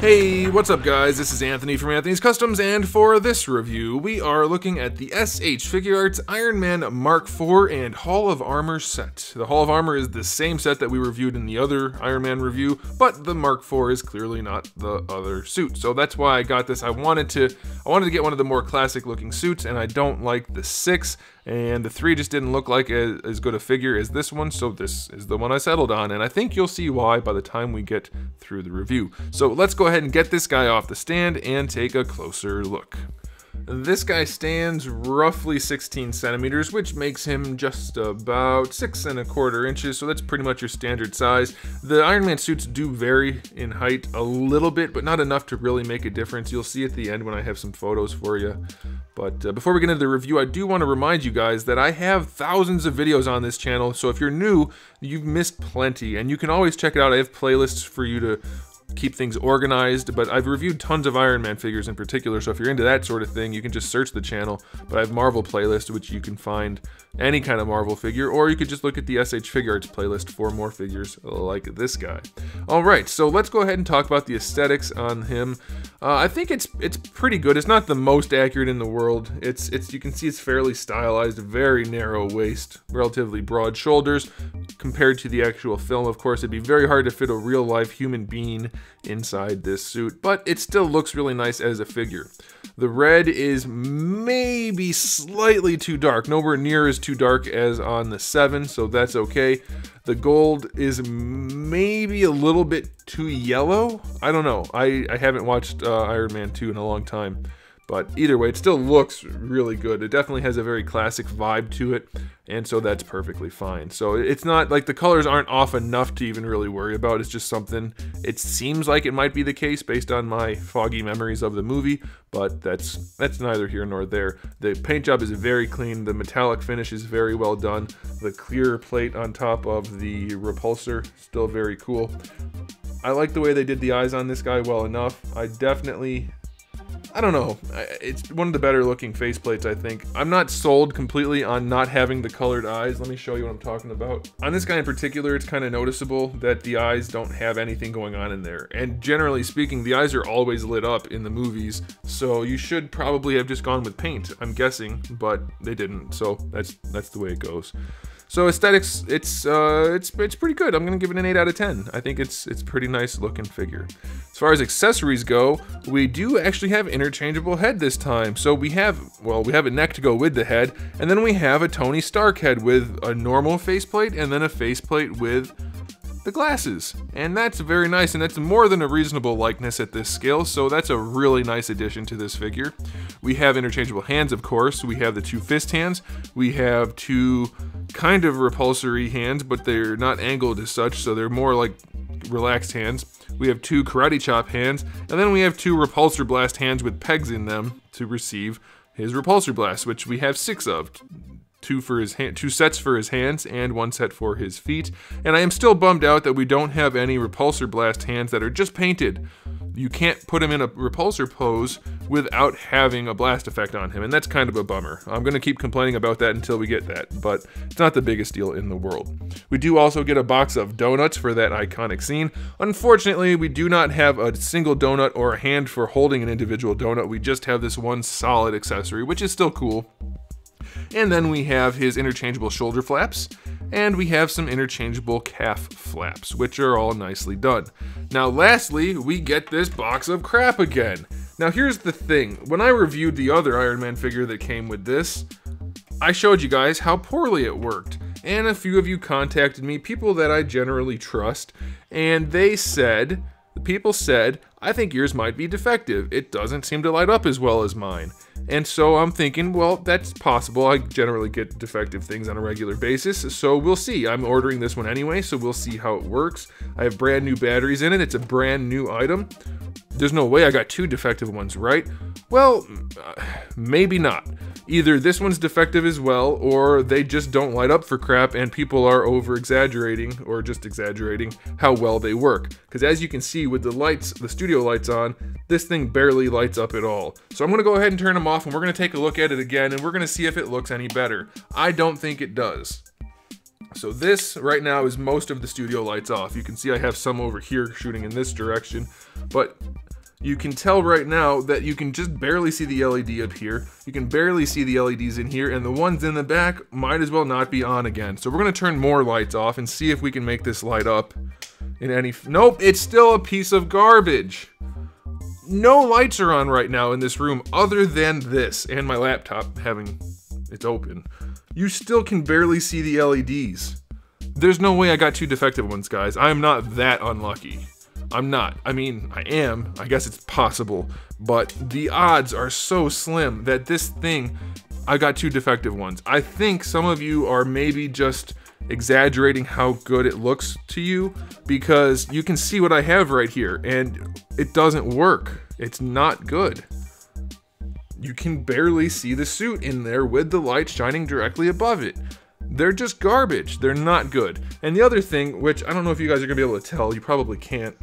Hey, what's up guys? This is Anthony from Anthony's Customs, and for this review, we are looking at the SH Figuarts Iron Man Mark IV and Hall of Armor set. The Hall of Armor is the same set that we reviewed in the other Iron Man review, but the Mark IV is clearly not the other suit. So that's why I got this. I wanted to get one of the more classic looking suits, and I don't like the 6, and the 3 just didn't look like as good a figure as this one, so this is the one I settled on, and I think you'll see why by the time we get through the review. So let's go ahead and get this guy off the stand and take a closer look. This guy stands roughly 16 centimeters, which makes him just about 6 1/4 inches, so that's pretty much your standard size. The Iron Man suits do vary in height a little bit, but not enough to really make a difference. You'll see at the end when I have some photos for you. But before we get into the review, I do want to remind you guys that I have thousands of videos on this channel, so if you're new, you've missed plenty, and you can always check it out. I have playlists for you to keep things organized, but I've reviewed tons of Iron Man figures in particular, so if you're into that sort of thing, you can just search the channel. But I have Marvel playlist, which you can find any kind of Marvel figure, or you could just look at the SH Figuarts playlist for more figures like this guy. Alright, so let's go ahead and talk about the aesthetics on him. I think it's pretty good. It's not the most accurate in the world. You can see it's fairly stylized, very narrow waist, relatively broad shoulders. Compared to the actual film, of course, it'd be very hard to fit a real life human being inside this suit, but it still looks really nice as a figure. The red is maybe slightly too dark, nowhere near as too dark as on the 7, so that's okay. The gold is maybe a little bit too yellow. I don't know. I haven't watched Iron Man 2 in a long time. But either way, it still looks really good. It definitely has a very classic vibe to it, and so that's perfectly fine. So it's not like the colors aren't off enough to even really worry about. It's just something, it seems like it might be the case based on my foggy memories of the movie, but that's neither here nor there. The paint job is very clean. The metallic finish is very well done. The clear plate on top of the repulsor, still very cool. I like the way they did the eyes on this guy well enough. I don't know, it's one of the better looking faceplates, I think. I'm not sold completely on not having the colored eyes. Let me show you what I'm talking about. On this guy in particular, it's kind of noticeable that the eyes don't have anything going on in there. And generally speaking, the eyes are always lit up in the movies, so you should probably have just gone with paint, I'm guessing, but they didn't, so that's the way it goes. So aesthetics, it's pretty good. I'm gonna give it an 8 out of 10. I think it's pretty nice looking figure. As far as accessories go, we do actually have interchangeable head this time. So we have a neck to go with the head, and then we have a Tony Stark head with a normal faceplate and then a faceplate with the glasses, and that's very nice, and that's more than a reasonable likeness at this scale, so that's a really nice addition to this figure. We have interchangeable hands, of course. We have the 2 fist hands. We have 2 kind of repulsory hands, but they're not angled as such, so they're more like relaxed hands. We have 2 karate chop hands, and then we have 2 repulsor blast hands with pegs in them to receive his repulsor blast, which we have 6 of. 2 sets for his hands and 1 set for his feet. And I am still bummed out that we don't have any repulsor blast hands that are just painted. You can't put him in a repulsor pose without having a blast effect on him, and that's kind of a bummer. I'm going to keep complaining about that until we get that, but it's not the biggest deal in the world. We do also get a box of donuts for that iconic scene. Unfortunately, we do not have a single donut or a hand for holding an individual donut. We just have this one solid accessory, which is still cool. And then we have his interchangeable shoulder flaps, and we have some interchangeable calf flaps, which are all nicely done. Now lastly, we get this box of crap again. Now here's the thing, when I reviewed the other Iron Man figure that came with this, I showed you guys how poorly it worked. And a few of you contacted me, people that I generally trust, and the people said, I think yours might be defective. It doesn't seem to light up as well as mine. And so I'm thinking, well, that's possible. I generally get defective things on a regular basis, so we'll see. I'm ordering this one anyway, so we'll see how it works. I have brand new batteries in it. It's a brand new item. There's no way I got 2 defective ones, right? Well, maybe not. Either this one's defective as well, or they just don't light up for crap and people are over-exaggerating, or just exaggerating, how well they work. Because as you can see with the lights, the studio lights on, this thing barely lights up at all. So I'm going to go ahead and turn them off, and we're going to take a look at it again, and we're going to see if it looks any better. I don't think it does. So this right now is most of the studio lights off. You can see I have some over here shooting in this direction, but you can tell right now that you can just barely see the LED up here. You can barely see the LEDs in here, and the ones in the back might as well not be on again. So we're gonna turn more lights off and see if we can make this light up in any, nope, it's still a piece of garbage. No lights are on right now in this room other than this and my laptop having, it's open. You still can barely see the LEDs. There's no way I got 2 defective ones, guys. I am not that unlucky. I'm not. I mean, I am. I guess it's possible. But the odds are so slim that this thing, I got 2 defective ones. I think some of you are maybe just exaggerating how good it looks to you, because you can see what I have right here and it doesn't work. It's not good. You can barely see the suit in there with the light shining directly above it. They're just garbage. They're not good. And the other thing, which I don't know if you guys are gonna be able to tell, you probably can't.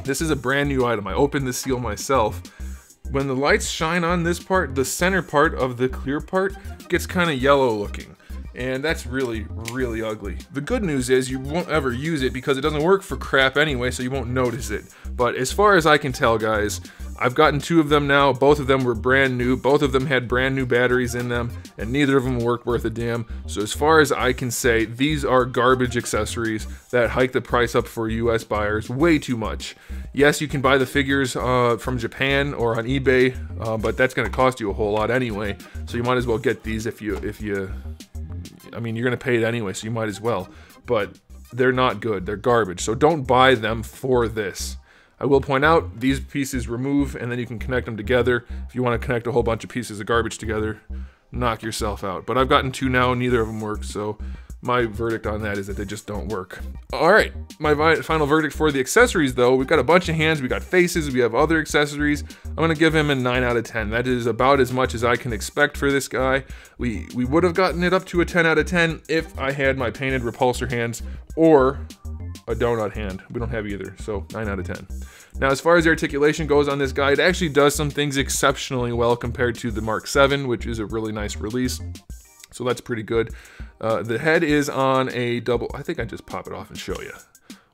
This is a brand new item. I opened the seal myself. When the lights shine on this part, the center part of the clear part gets kind of yellow looking. And that's really, really ugly. The good news is you won't ever use it because it doesn't work for crap anyway, so you won't notice it. But as far as I can tell, guys, I've gotten 2 of them now. Both of them were brand new. Both of them had brand new batteries in them, and neither of them worked worth a damn. So as far as I can say, these are garbage accessories that hike the price up for US buyers way too much. Yes, you can buy the figures from Japan or on eBay, but that's gonna cost you a whole lot anyway. So you might as well get these if you I mean, you're gonna pay it anyway, so you might as well. But they're not good, they're garbage. So don't buy them for this. I will point out, these pieces remove and then you can connect them together. If you wanna connect a whole bunch of pieces of garbage together, knock yourself out. But I've gotten 2 now, neither of them work, so my verdict on that is that they just don't work. All right, my final verdict for the accessories though, we've got a bunch of hands, we got faces, we have other accessories. I'm gonna give him a 9 out of 10. That is about as much as I can expect for this guy. We would have gotten it up to a 10 out of 10 if I had my painted repulsor hands or a donut hand. We don't have either, so 9 out of 10. Now, as far as the articulation goes on this guy, it actually does some things exceptionally well compared to the Mark 7, which is a really nice release. So that's pretty good. The head is on a double, I think I just pop it off and show you.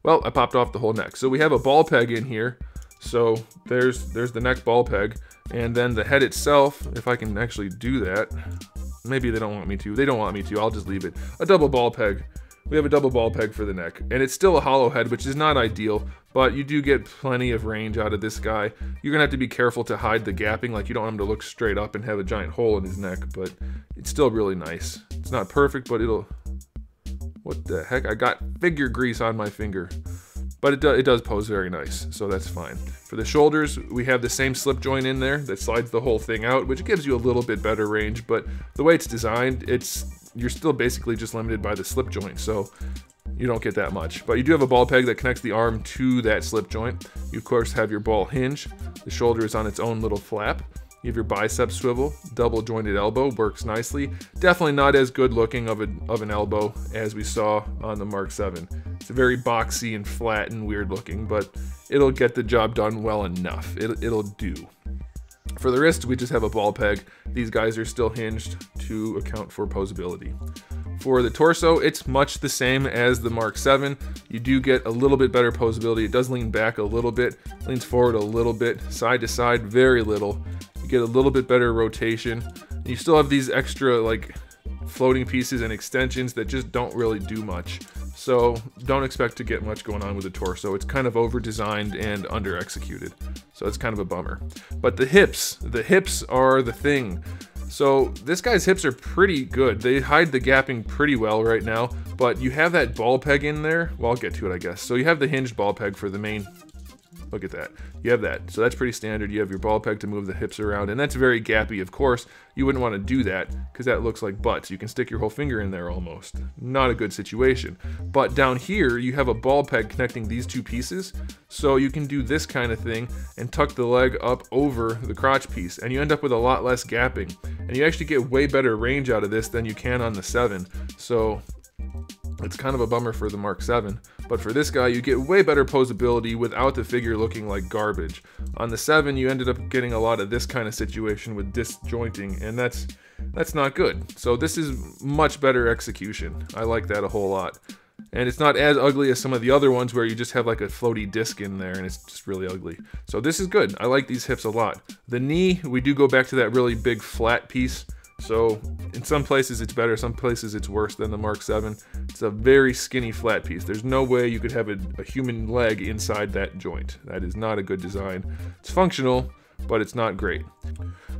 Well, I popped off the whole neck. So we have a ball peg in here. So there's the neck ball peg. And then the head itself, if I can actually do that, maybe they don't want me to. They don't want me to, I'll just leave it. A double ball peg. We have a double ball peg for the neck. And it's still a hollow head, which is not ideal, but you do get plenty of range out of this guy. You're gonna have to be careful to hide the gapping, like you don't want him to look straight up and have a giant hole in his neck, but it's still really nice. It's not perfect, but it'll... What the heck? I got figure grease on my finger. But it does pose very nice, so that's fine. For the shoulders, we have the same slip joint in there that slides the whole thing out, which gives you a little bit better range, but the way it's designed, you're still basically just limited by the slip joint, so you don't get that much. But you do have a ball peg that connects the arm to that slip joint. You of course have your ball hinge. The shoulder is on its own little flap. You have your bicep swivel, double jointed elbow, works nicely. Definitely not as good looking of an elbow as we saw on the Mark 7. It's very boxy and flat and weird looking, but it'll get the job done well enough. It'll do. For the wrist, we just have a ball peg. These guys are still hinged to account for posability. For the torso, it's much the same as the Mark 7. You do get a little bit better posability. It does lean back a little bit, leans forward a little bit, side to side, very little. You get a little bit better rotation. You still have these extra like floating pieces and extensions that just don't really do much. So don't expect to get much going on with the torso. It's kind of over-designed and under-executed. So it's kind of a bummer. But the hips are the thing. So this guy's hips are pretty good. They hide the gapping pretty well right now, but you have that ball peg in there. Well, I'll get to it, I guess. So you have the hinged ball peg for the main. Look at that. You have that. So that's pretty standard. You have your ball peg to move the hips around, and that's very gappy. Of course, you wouldn't want to do that because that looks like butts. You can stick your whole finger in there almost. Not a good situation. But down here, you have a ball peg connecting these two pieces, so you can do this kind of thing and tuck the leg up over the crotch piece, and you end up with a lot less gapping. And you actually get way better range out of this than you can on the 7. So it's kind of a bummer for the Mark 7, but for this guy, you get way better posability without the figure looking like garbage. On the 7, you ended up getting a lot of this kind of situation with disjointing, and that's not good. So this is much better execution. I like that a whole lot. And it's not as ugly as some of the other ones where you just have like a floaty disc in there and it's just really ugly. So this is good. I like these hips a lot. The knee, we do go back to that really big flat piece. So in some places it's better, some places it's worse than the Mark 7. It's a very skinny flat piece. There's no way you could have a human leg inside that joint. That is not a good design. It's functional, but it's not great.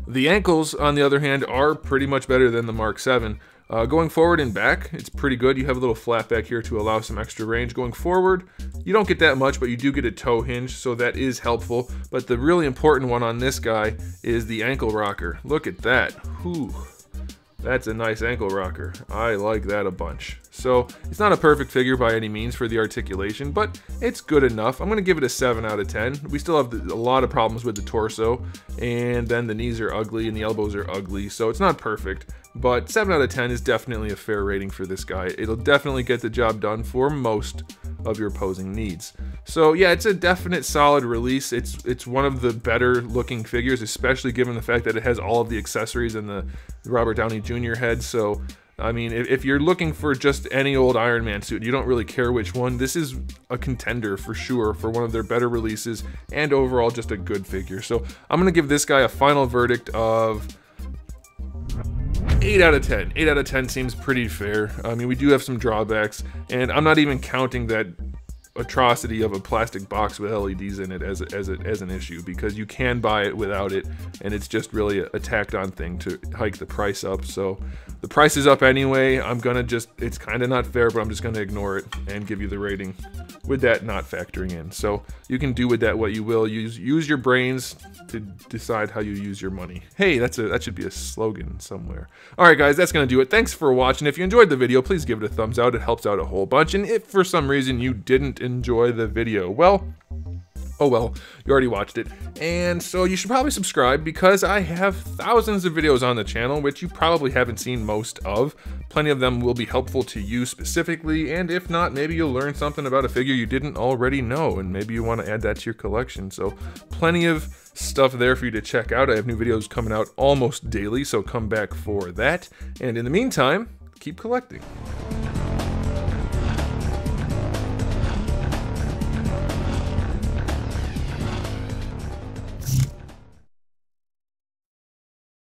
The ankles, on the other hand, are pretty much better than the Mark 7. Going forward and back, it's pretty good. You have a little flap back here to allow some extra range. Going forward, you don't get that much, but you do get a toe hinge, so that is helpful. But the really important one on this guy is the ankle rocker. Look at that. Whew. That's a nice ankle rocker. I like that a bunch. So it's not a perfect figure by any means for the articulation, but it's good enough. I'm going to give it a 7 out of 10. We still have a lot of problems with the torso, and then the knees are ugly and the elbows are ugly, so it's not perfect. But 7 out of 10 is definitely a fair rating for this guy. It'll definitely get the job done for most of your posing needs. So yeah, it's a definite solid release. It's one of the better looking figures, especially given the fact that it has all of the accessories and the Robert Downey Jr. head. So I mean, if you're looking for just any old Iron Man suit, you don't really care which one, this is a contender for sure for one of their better releases and overall just a good figure. So I'm gonna give this guy a final verdict of 8 out of 10. 8 out of 10 seems pretty fair. I mean, we do have some drawbacks, and I'm not even counting that atrocity of a plastic box with LEDs in it as an issue, because you can buy it without it, and it's just really a tacked on thing to hike the price up. So the price is up anyway. It's kind of not fair, but I'm just going to ignore it and give you the rating with that not factoring in. So you can do with that what you will. Use your brains to decide how you use your money. Hey, that should be a slogan somewhere. All right, guys, that's going to do it. Thanks for watching. If you enjoyed the video, please give it a thumbs out. It helps out a whole bunch. And if for some reason you didn't enjoy the video, well, oh well, you already watched it. And so you should probably subscribe, because I have thousands of videos on the channel, which you probably haven't seen most of. Plenty of them will be helpful to you specifically, and if not, maybe you'll learn something about a figure you didn't already know, and maybe you want to add that to your collection. So plenty of stuff there for you to check out. I have new videos coming out almost daily, so come back for that. And in the meantime, keep collecting.